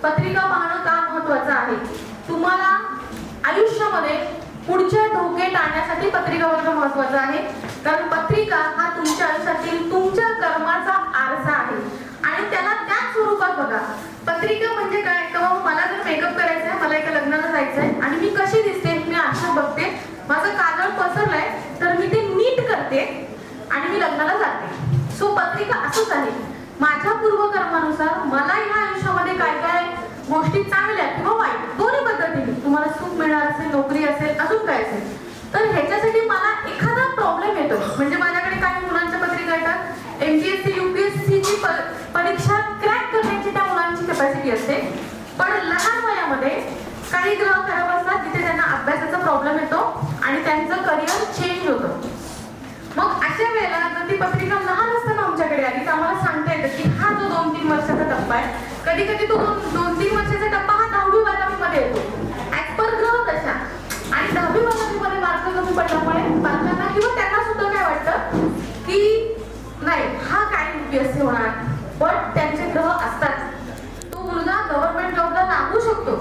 पत्रिका पाहणं का महत्त्वाचं आहे? तुम्हाला आयुष्यामध्ये पुढचे धोके टाळण्यासाठी पत्रिका बघणं महत्त्वाचं आहे. कारण पत्रिका हा तुमच्या आयुष्यातील तुमच्या कर्माचा आरसा आहे आणि त्याला त्याच स्वरूपात बघा. पत्रिका म्हणजे काय? तेव्हा मला जर मेकअप करायचा आहे, मला एका लग्नाला जायचं आहे आणि मी कशी दिसते मी आरशात बघते, माझं काजळ पसरलंय तर मी ते नीट करते आणि मी लग्नाला जाते. सो पत्रिका असंच आहे. माझ्या पूर्वकर्मानुसार मला ह्या आयुष्यामध्ये काय काय गोष्टी चांगल्या किंवा वाईट दोन्ही पद्धतीने तुम्हाला सुख मिळणार असेल, नोकरी असेल, अजून काय असेल, तर ह्याच्यासाठी मला एखादा प्रॉब्लेम येतो. म्हणजे माझ्याकडे काही मुलांच्या पत्रिका येतात, MPSC UPSC ची परीक्षा क्रॅक करण्याची त्या मुलांची कॅपॅसिटी असते. पण लहान वयामध्ये काही ग्रह खराब असतात जिथे त्यांना अभ्यासाचा प्रॉब्लेम येतो आणि त्यांचं करिअर चेंज होतं. मग अशा वेळेला जर ती पत्रिका लहान असताना आमच्याकडे आली तर आम्हाला सांगता येतं की हा जो 2-3 वर्षाचा टप्पा आहे, कधी कधी तो 2-3 वर्षाचा टप्पा हा 10वी-12वी मध्ये येतो ऍज पर ग्रह दशा. आणि 10वी-12वी मध्ये मार्क कमी पडल्यामुळे पालकांना किंवा त्यांना सुद्धा काय वाटतं की नाही हा काय UPSC होणार, पण त्यांचे ग्रह असतात. तो मुलगा गव्हर्नमेंट जॉबला लागू शकतो,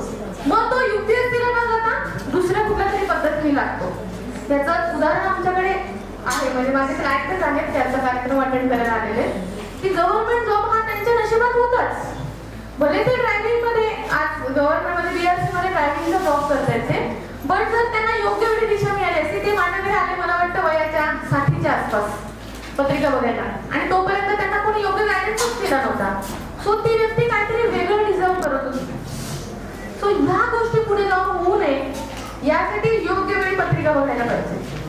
मग तो UPSC ला न जाता दुसऱ्या कुठल्या तरी पद्धतीने लागतो. त्याचं उदाहरण आमच्याकडे आहे. म्हणजे माझे क्लायंटच आहेत त्यांचा कार्यक्रम अटेंड करायला आलेले की गव्हर्नमेंट जॉब हा त्यांच्या नशिबात होताच. भले ते ड्रायव्हिंग मध्ये आज गव्हर्नमेंट मध्ये BRC मध्ये ड्रायव्हिंगचा जॉब करतायचे, बट जर त्यांना योग्य वेळी दिशा मिळाली असती ते माझ्याकडे आले मला वाटतं वयाच्या 60च्या आसपास पत्रिका बघायला आणि तोपर्यंत त्यांना कोणी योग्य गायडन्सच केला नव्हता. सो ती व्यक्ती काहीतरी वेगळं डिझर्व करत होती. सो ह्या गोष्टी पुढे जाऊन होऊ नये यासाठी योग्य वेळी पत्रिका बघायला पाहिजे.